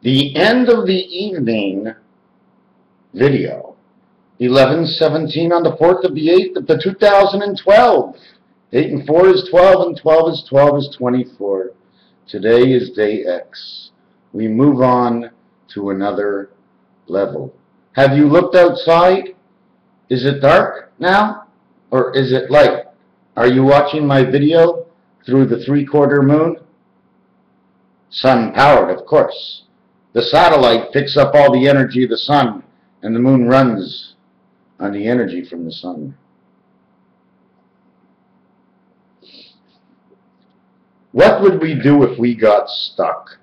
The end of the evening video, 11/17 on the 4th of the 8th of the 2012. 8 and 4 is 12, and 12 is 12 is 24. Today is day X. We move on to another level. Have you looked outside? Is it dark now, or is it light? Are you watching my video through the 3/4 moon? Sun powered, of course. The satellite picks up all the energy of the sun, and the moon runs on the energy from the sun. What would we do if we got stuck?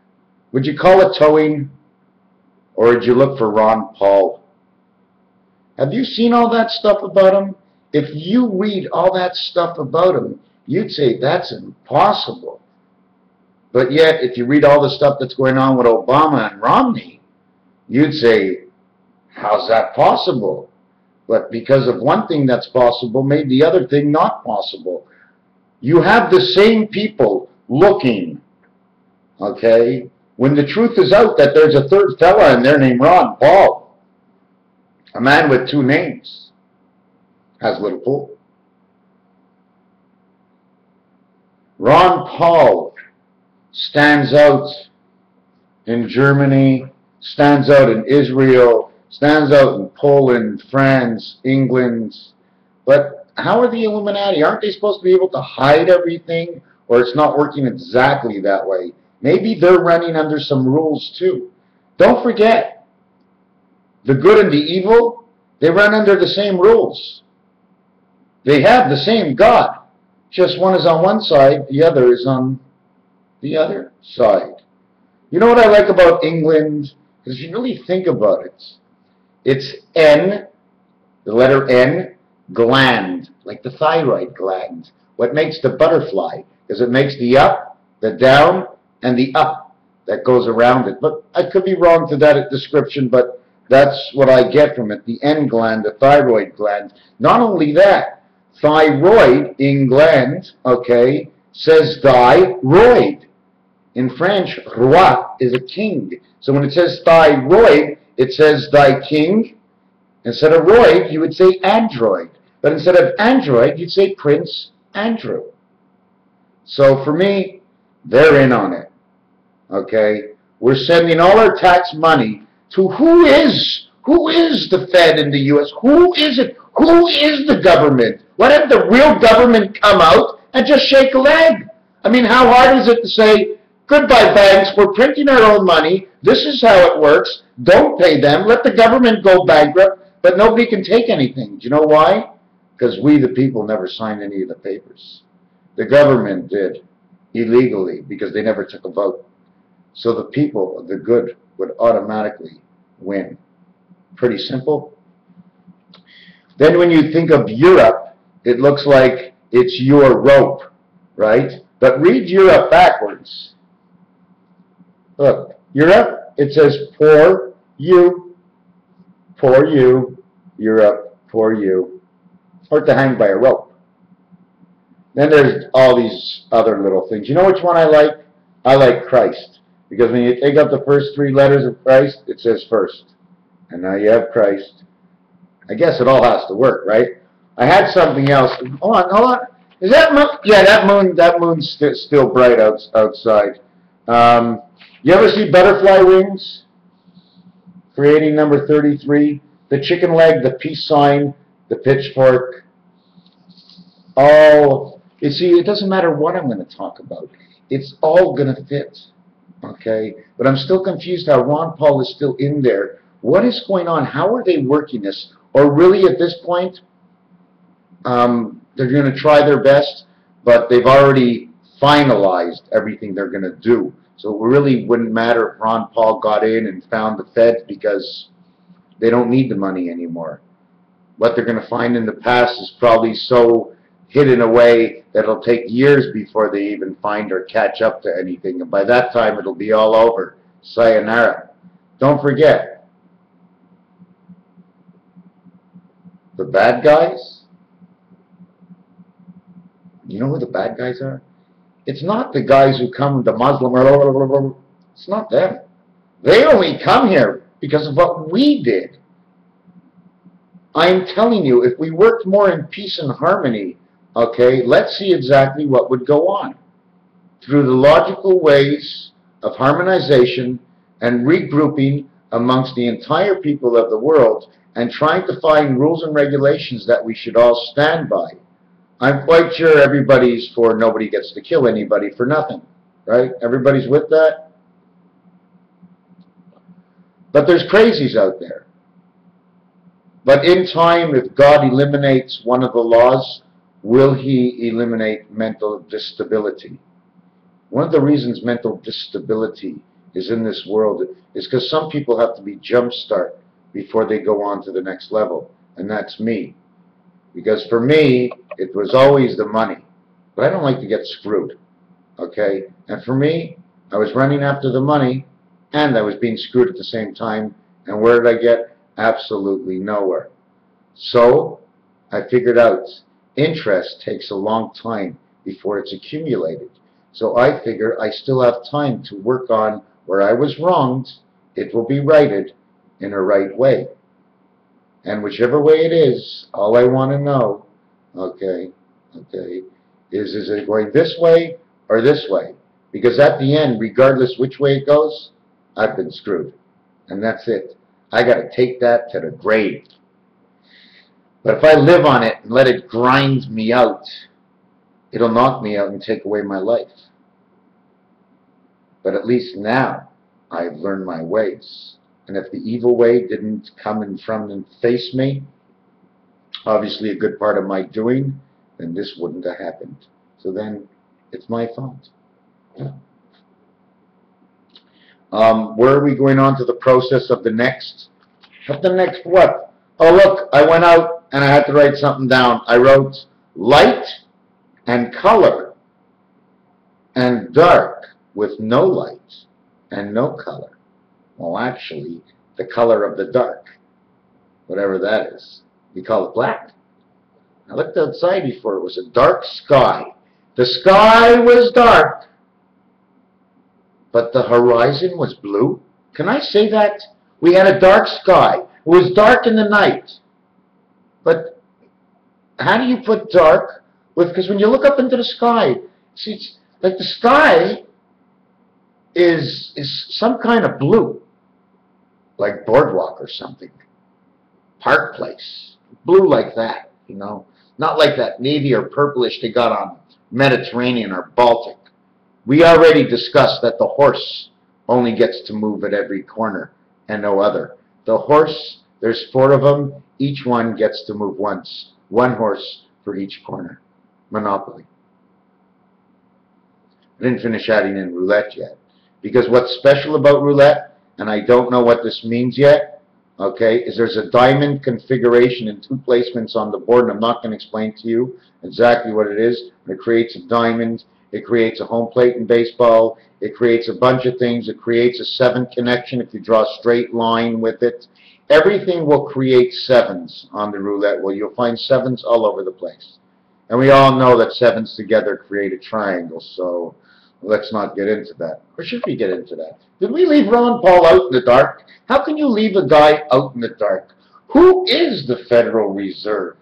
Would you call it towing, or would you look for Ron Paul? Have you seen all that stuff about him? If you read all that stuff about him, you'd say that's impossible. But yet, if you read all the stuff that's going on with Obama and Romney, you'd say, how's that possible? But because of one thing that's possible made the other thing not possible. You have the same people looking, okay, when the truth is out that there's a third fella in there named Ron Paul, a man with two names, has a little pool. Ron Paul stands out in Germany, stands out in Israel, stands out in Poland, France, England. But how are the Illuminati? Aren't they supposed to be able to hide everything? Or it's not working exactly that way? Maybe they're running under some rules too. Don't forget, the good and the evil, they run under the same rules. They have the same God. Just one is on one side, the other is on the other side. You know what I like about England? Because if you really think about it, it's N, the letter N, gland, like the thyroid gland. What makes the butterfly? Because it makes the up, the down, and the up that goes around it. But I could be wrong to that description, but that's what I get from it. The N gland, the thyroid gland. Not only that, thyroid in gland, okay, says thyroid. In French, roi is a king. So when it says thyroid, it says thy king. Instead of roid, you would say android. But instead of android, you'd say Prince Andrew. So for me, they're in on it. Okay? We're sending all our tax money to who is the Fed in the U.S.? Who is it? Who is the government? Why didn't the real government come out and just shake a leg? I mean, how hard is it to say, goodbye banks, we're printing our own money, this is how it works, don't pay them, let the government go bankrupt, but nobody can take anything. Do you know why? Because we, the people, never signed any of the papers. The government did, illegally, because they never took a vote. So the people, the good, would automatically win. Pretty simple. Then when you think of Europe, it looks like it's your rope, right? But read Europe backwards. Look, Europe, it says for you, Europe, for you, or to hang by a rope. Then there's all these other little things. You know which one I like? I like Christ. Because when you take up the first three letters of Christ, it says first. And now you have Christ. I guess it all has to work, right? I had something else. Hold on. Is that moon? Yeah, that moon's still bright outside. You ever see butterfly wings? Creating number 33. The chicken leg, the peace sign, the pitchfork. All, you see, it doesn't matter what I'm going to talk about. It's all going to fit. Okay? But I'm still confused how Ron Paul is still in there. What is going on? How are they working this? Or really at this point, they're going to try their best, but they've already finalized everything they're going to do. So it really wouldn't matter if Ron Paul got in and found the Fed, because they don't need the money anymore. What they're going to find in the past is probably so hidden away that it'll take years before they even find or catch up to anything. And by that time, it'll be all over. Sayonara. Don't forget, the bad guys, you know who the bad guys are? It's not the guys who come, the Muslim, it's not them. They only come here because of what we did. I'm telling you, if we worked more in peace and harmony, okay, let's see exactly what would go on. Through the logical ways of harmonization and regrouping amongst the entire people of the world and trying to find rules and regulations that we should all stand by. I'm quite sure everybody's for nobody gets to kill anybody for nothing, right? Everybody's with that? But there's crazies out there. But in time, if God eliminates one of the laws, will he eliminate mental instability? One of the reasons mental instability is in this world is because some people have to be jump-start before they go on to the next level, and that's me. Because for me, it was always the money, but I don't like to get screwed, okay? And for me, I was running after the money, and I was being screwed at the same time, and where did I get? Absolutely nowhere. So I figured out interest takes a long time before it's accumulated. So I figure I still have time to work on where I was wronged. It will be righted in a right way. And whichever way it is, all I want to know, okay, is it going this way or this way? Because at the end, regardless which way it goes, I've been screwed. And that's it. I got to take that to the grave. But if I live on it and let it grind me out, it'll knock me out and take away my life. But at least now, I've learned my ways. And if the evil way didn't come in front and face me, obviously a good part of my doing, then this wouldn't have happened. So then, it's my fault. Yeah. Where are we going on to the process of the next? Of the next what? Oh look, I went out and I had to write something down. I wrote light and color and dark with no light and no color. Well, actually, the color of the dark, whatever that is, we call it black. I looked outside before. It was a dark sky. The sky was dark, but the horizon was blue. Can I say that? We had a dark sky. It was dark in the night. But how do you put dark with, because when you look up into the sky, see, it's like the sky is some kind of blue, like Boardwalk or something, Park Place, blue like that, you know, not like that navy or purplish they got on Mediterranean or Baltic. We already discussed that the horse only gets to move at every corner and no other. The horse, there's 4 of them, each one gets to move once. 1 horse for each corner. Monopoly. I didn't finish adding in roulette yet. Because what's special about roulette, and I don't know what this means yet, okay, is there's a diamond configuration in 2 placements on the board, and I'm not going to explain to you exactly what it is. It creates a diamond. It creates a home plate in baseball. It creates a bunch of things. It creates a 7 connection if you draw a straight line with it. Everything will create 7s on the roulette wheel. You'll find 7s all over the place. And we all know that 7s together create a triangle, so let's not get into that. Or should we get into that? Did we leave Ron Paul out in the dark? How can you leave a guy out in the dark? Who is the Federal Reserve?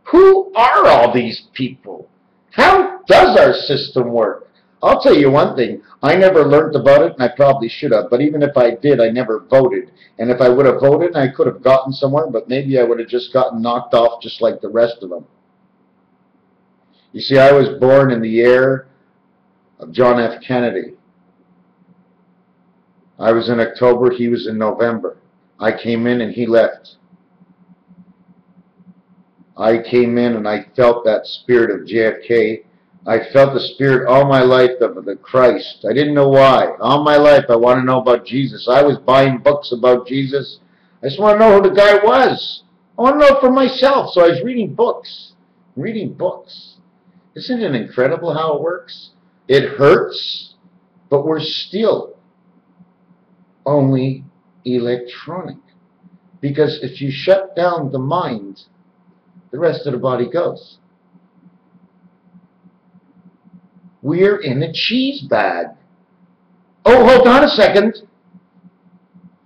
Who are all these people? How does our system work? I'll tell you one thing. I never learned about it, and I probably should have. But even if I did, I never voted. And if I would have voted, I could have gotten somewhere, but maybe I would have just gotten knocked off just like the rest of them. You see, I was born in the year of John F. Kennedy. I was in October, he was in November. I came in and he left. I came in and I felt that spirit of JFK. I felt the spirit all my life of the Christ. I didn't know why. All my life I want to know about Jesus. I was buying books about Jesus. I just want to know who the guy was. I want to know for myself. So I was reading books. Isn't it incredible how it works? It hurts, but we're still only electronic. Because if you shut down the mind, the rest of the body goes. . We're in a cheese bag. Oh, hold on a second.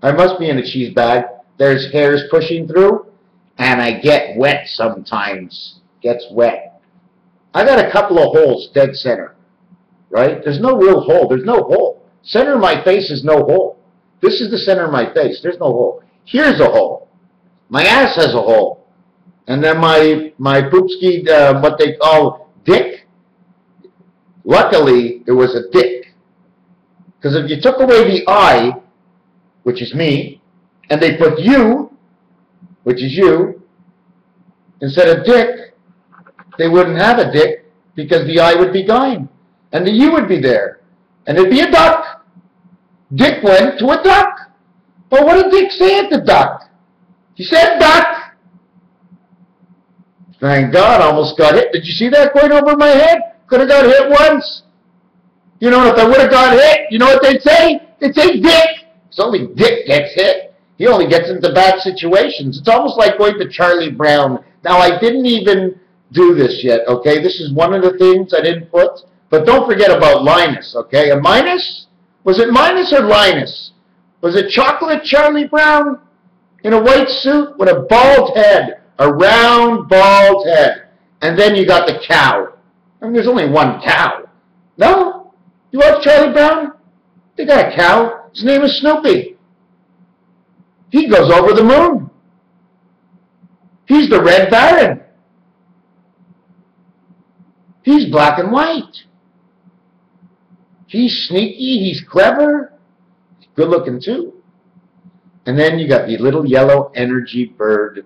I must be in a cheese bag. There's hairs pushing through, and I get wet sometimes. Gets wet. I got a couple of holes dead center, right? There's no real hole. There's no hole. Center of my face is no hole. This is the center of my face. There's no hole. Here's a hole. My ass has a hole. And then my poopski, what they call dick, luckily it was a dick. Because if you took away the I, which is me, and they put you, which is you, instead of dick, they wouldn't have a dick because the I would be gone. And the you would be there. And it'd be a duck. Dick went to a duck. But what did Dick say at the duck? He said duck. Thank God, I almost got hit. Did you see that going over my head? Could have got hit once. You know, if I would have got hit, you know what they'd say? They'd say Dick. It's only Dick gets hit. He only gets into bad situations. It's almost like going to Charlie Brown. Now, I didn't even do this yet, okay? This is one of the things I didn't put. But don't forget about Linus, okay? A Minus? Was it Minus or Linus? Was it chocolate Charlie Brown in a white suit with a bald head, a round bald head? And then you got the cow. I mean, there's only one cow. No? You watch Charlie Brown? They got a cow. His name is Snoopy. He goes over the moon. He's the Red Baron. He's black and white. He's sneaky. He's clever. Good looking too. And then you got the little yellow energy bird.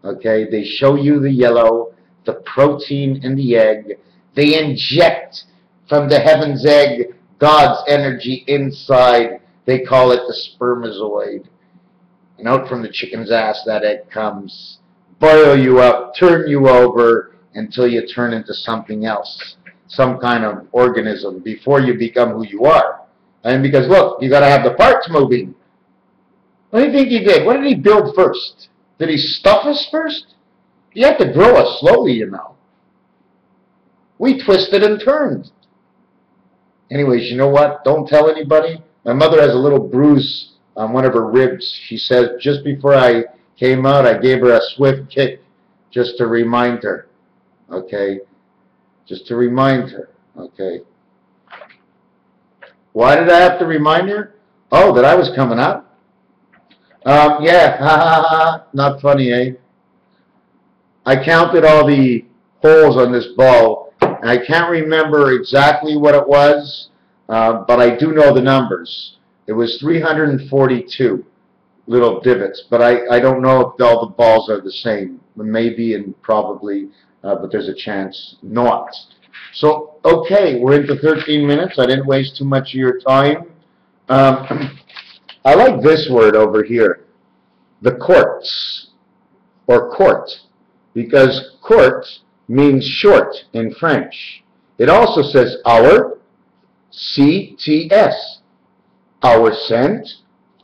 Okay, they show you the yellow, the protein in the egg. They inject from the heaven's egg God's energy inside. They call it the spermatozoid. And out from the chicken's ass that egg comes. Boil you up, turn you over until you turn into something else. Some kind of organism before you become who you are. And because look, you got to have the parts moving. What do you think he did? What did he build first? Did he stuff us first? You have to grow us slowly, you know. We twisted and turned. Anyways, you know what? Don't tell anybody. My mother has a little bruise on one of her ribs. She says just before I came out, I gave her a swift kick just to remind her. Okay? Just to remind her. Okay? Why did I have to remind her? Oh, that I was coming up? Yeah, ha ha ha, not funny, eh? I counted all the holes on this ball, and I can't remember exactly what it was, but I do know the numbers. It was 342 little divots, but I don't know if all the balls are the same. Maybe and probably, but there's a chance not. So, okay, we're into 13 minutes. I didn't waste too much of your time. I like this word over here, the courts, or court, because court means short in French. It also says our, C-T-S, our scent,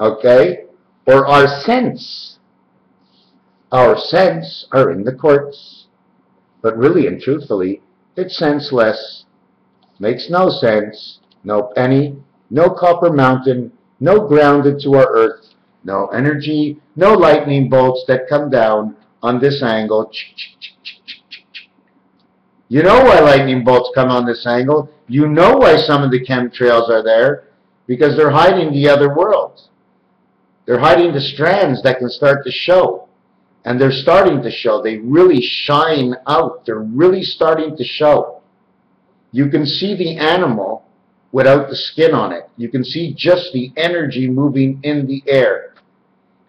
okay, or our sense. Our scents are in the courts, but really and truthfully, it's senseless, makes no sense, no penny, no copper mountain, no grounded to our earth, no energy, no lightning bolts that come down on this angle. You know why lightning bolts come on this angle. You know why some of the chemtrails are there, because they're hiding the other world. They're hiding the strands that can start to show. And they're starting to show. They really shine out. They're really starting to show. You can see the animal without the skin on it. You can see just the energy moving in the air.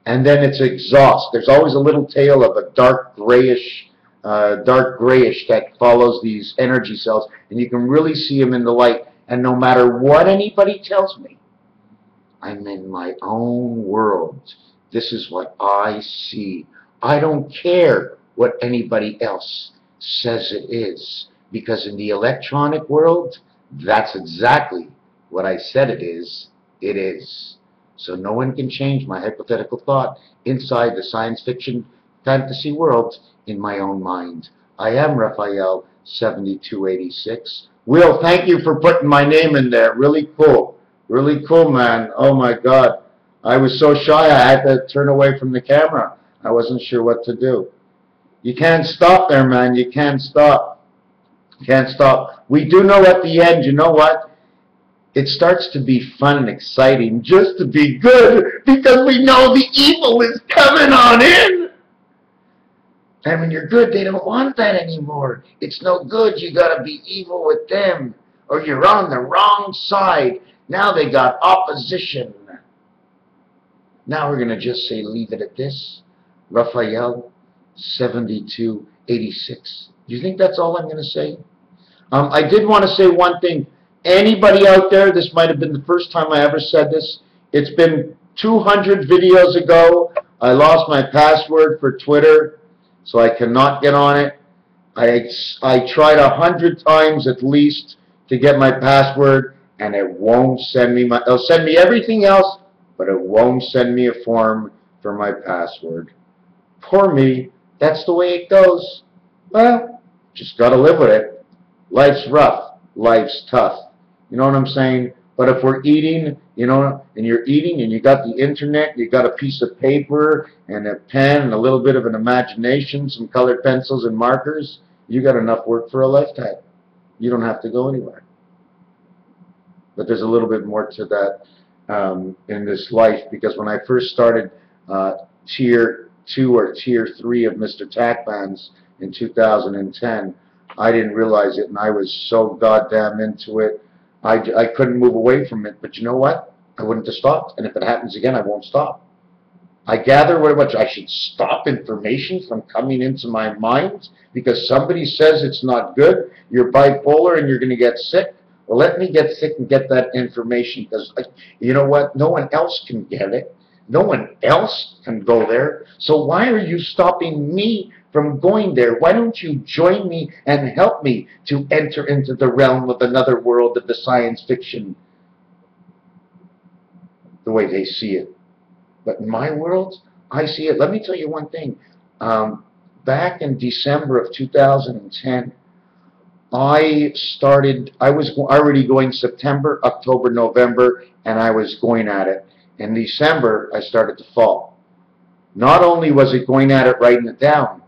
And then it's exhaust. There's always a little tail of a dark grayish that follows these energy cells. And you can really see them in the light. And no matter what anybody tells me, I'm in my own world. This is what I see. I don't care what anybody else says it is, because in the electronic world, that's exactly what I said it is. It is. So no one can change my hypothetical thought inside the science fiction fantasy world in my own mind. I am Raphael 7286. Will, thank you for putting my name in there. Really cool. Really cool, man. Oh my God. I was so shy I had to turn away from the camera. I wasn't sure what to do. You can't stop there, man. You can't stop. You can't stop. We do know at the end, you know what? It starts to be fun and exciting just to be good because we know the evil is coming on in. And when you're good, they don't want that anymore. It's no good. You got to be evil with them or you're on the wrong side. Now they got opposition. Now we're going to just say, leave it at this. Raphael, 7286. Do you think that's all I'm going to say? I did want to say one thing. Anybody out there, this might have been the first time I ever said this. It's been 200 videos ago. I lost my password for Twitter, so I cannot get on it. I tried 100 times at least to get my password, and it won't send me my... It'll send me everything else, but it won't send me a form for my password. Poor me. That's the way it goes. Well, just got to live with it. Life's rough. Life's tough. You know what I'm saying? But if we're eating, you know, and you're eating and you got the internet, you got a piece of paper and a pen and a little bit of an imagination, some colored pencils and markers, you got enough work for a lifetime. You don't have to go anywhere. But there's a little bit more to that in this life, because when I first started Tier 2 or Tier 3 of Mr. Tack Bands in 2010, I didn't realize it, and I was so goddamn into it. I couldn't move away from it, but you know what? I wouldn't have stopped, and if it happens again, I won't stop. I gather what much I should stop information from coming into my mind because somebody says it's not good, you're bipolar and you're going to get sick. Well, let me get sick and get that information, because you know what? No one else can get it. No one else can go there. So why are you stopping me from going there? Why don't you join me and help me to enter into the realm of another world of the science fiction, the way they see it? But in my world, I see it. Let me tell you one thing. Back in December of 2010, I was already going September, October, November, and I was going at it. In December, I started to fall. Not only was it going at it, writing it down,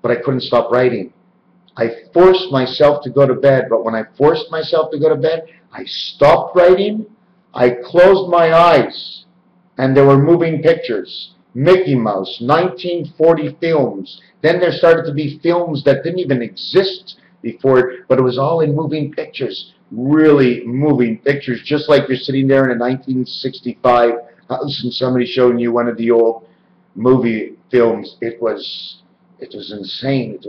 but I couldn't stop writing. I forced myself to go to bed, but when I forced myself to go to bed, I stopped writing, I closed my eyes, and there were moving pictures. Mickey Mouse, 1940 films. Then there started to be films that didn't even exist before, but it was all in moving pictures. Really moving pictures, just like you're sitting there in a 1965 house and somebody showing you one of the old movie films. It was insane.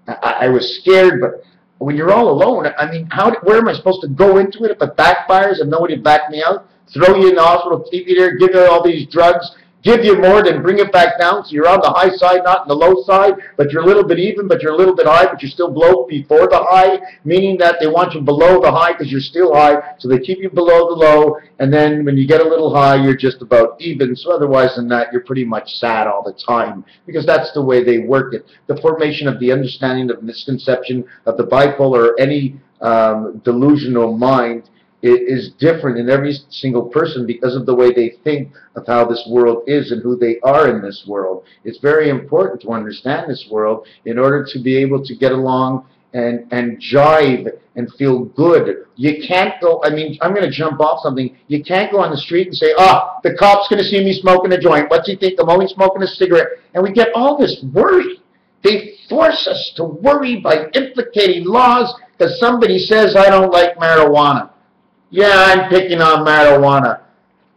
I was scared, but when you're all alone, I mean, where am I supposed to go into it if it backfires and nobody to back me out? Throw you in the hospital, keep you there, give you all these drugs, give you more, then bring it back down, so you're on the high side, not on the low side, but you're a little bit even, but you're a little bit high, but you're still below before the high, meaning that they want you below the high because you're still high, so they keep you below the low, and then when you get a little high, you're just about even. So otherwise than that, you're pretty much sad all the time, because that's the way they work it. The formation of the understanding of misconception of the bipolar or any delusional mind is different in every single person because of the way they think of how this world is and who they are in this world. It's very important to understand this world in order to be able to get along and jive and feel good. You can't go, I mean, I'm going to jump off something. You can't go on the street and say, the cop's going to see me smoking a joint. What's he think? I'm only smoking a cigarette. And we get all this worry. They force us to worry by implicating laws because somebody says I don't like marijuana. Yeah, I'm picking on marijuana.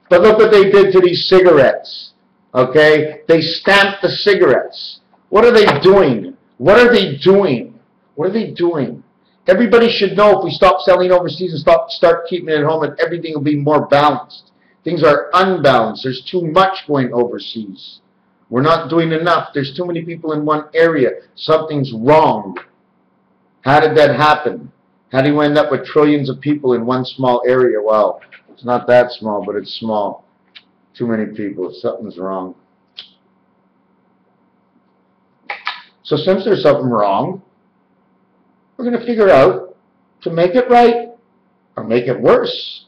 But look what they did to these cigarettes. Okay? They stamped the cigarettes. What are they doing? What are they doing? What are they doing? Everybody should know if we stop selling overseas and start keeping it at home, and everything will be more balanced. Things are unbalanced. There's too much going overseas. We're not doing enough. There's too many people in one area. Something's wrong. How did that happen? How do you end up with trillions of people in one small area? Well, it's not that small, but it's small. Too many people. Something's wrong. So since there's something wrong, we're going to figure out to make it right or make it worse.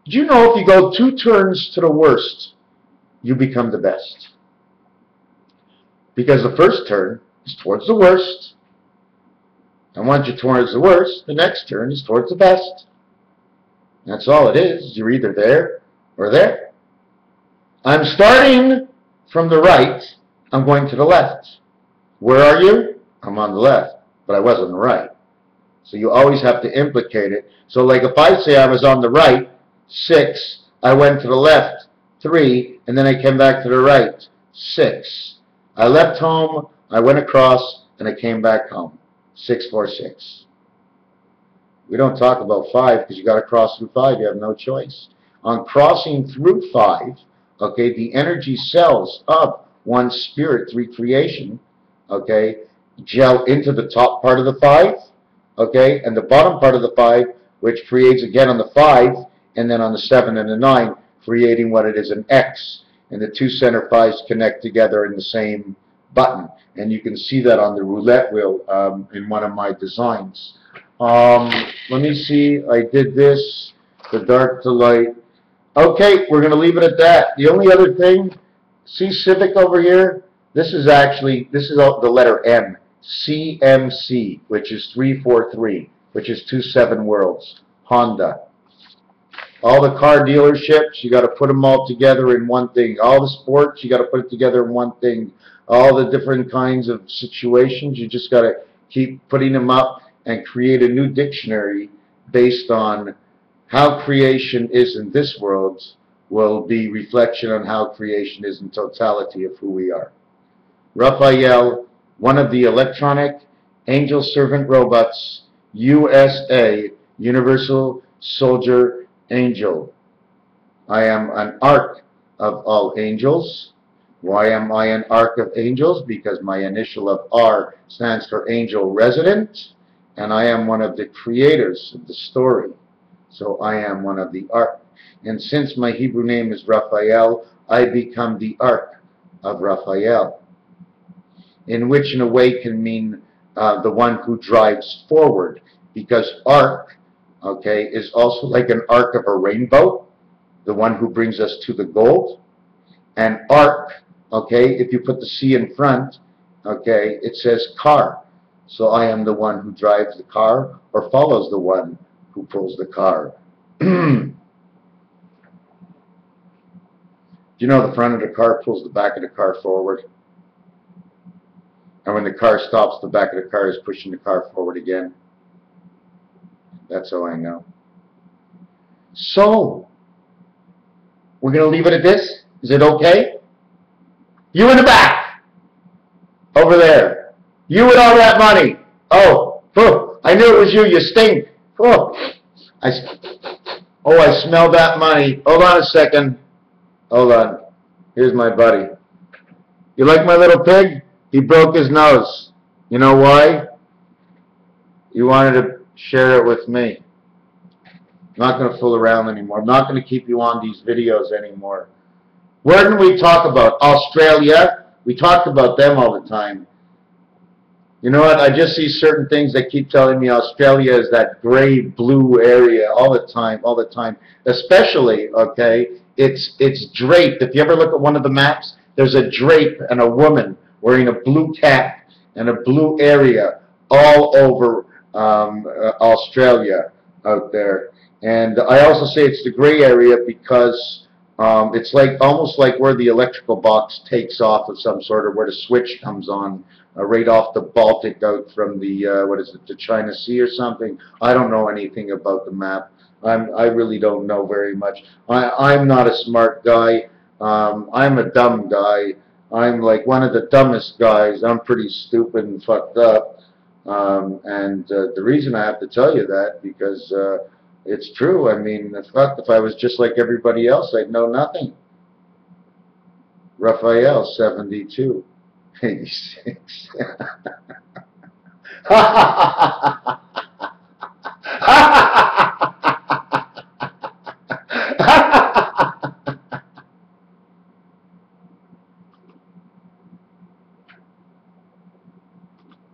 Do you know if you go 2 turns to the worst, you become the best. Because the first turn is towards the worst, and once you're towards the worst, the next turn is towards the best. That's all it is. You're either there or there. I'm starting from the right. I'm going to the left. Where are you? I'm on the left, but I was on the right. So you always have to implicate it. So like if I say I was on the right, 6, I went to the left, 3, and then I came back to the right, 6. I left home, I went across, and I came back home, 6, 4, 6. We don't talk about 5 because you got to cross through 5. You have no choice. On crossing through 5, okay, the energy cells of one spirit, 3 creation, okay, gel into the top part of the 5, okay, and the bottom part of the 5, which creates again on the 5, and then on the 7 and the 9, creating what it is an X. And the 2 center 5s connect together in the same button. And you can see that on the roulette wheel in one of my designs. Let me see, I did this, the dark to light. Okay, we're going to leave it at that. The only other thing, see Civic over here? This is the letter M. CMC, which is 343, which is 27 worlds. Honda. All the car dealerships, you got to put them all together in one thing. All the sports, you got to put it together in one thing. All the different kinds of situations, you just got to keep putting them up and create a new dictionary based on how creation is in this world will be reflection on how creation is in totality of who we are. Raphael, one of the electronic angel servant robots, USA, Universal Soldier Angel. I am an arc of all angels. Why am I an arc of angels? Because my initial of R stands for angel resident, and I am one of the creators of the story. So I am one of the arc. And since my Hebrew name is Raphael, I become the arc of Raphael, in which in a way can mean the one who drives forward, because arc, okay, is also like an arc of a rainbow, the one who brings us to the goal. And arc, okay, if you put the C in front, okay, it says car. So I am the one who drives the car or follows the one who pulls the car. Do you know the front of the car pulls the back of the car forward? And when the car stops, the back of the car is pushing the car forward again. That's how I know. So, we're going to leave it at this? Is it okay? You in the back! Over there. You with all that money. Oh, I knew it was you. You stink. I smell that money. Hold on a second. Hold on. Here's my buddy. You like my little pig? He broke his nose. You know why? He wanted to share it with me. I'm not going to fool around anymore. I'm not going to keep you on these videos anymore. Where did we talk about? Australia. We talked about them all the time. You know what? I just see certain things that keep telling me Australia is that gray blue area all the time. Especially, okay, it's draped. If you ever look at one of the maps, there's a drape and a woman wearing a blue cap and a blue area all over Australia out there. And I also say it's the gray area because it's like almost like where the electrical box takes off of some sort, or where the switch comes on, right off the Baltic out from the the China Sea or something. I don't know anything about the map. I really don't know very much. I'm not a smart guy. I'm a dumb guy. I'm like one of the dumbest guys. I'm pretty stupid and fucked up. The reason I have to tell you that because it's true. I mean, fuck, if I was just like everybody else, I'd know nothing. Raphael, 72. 86.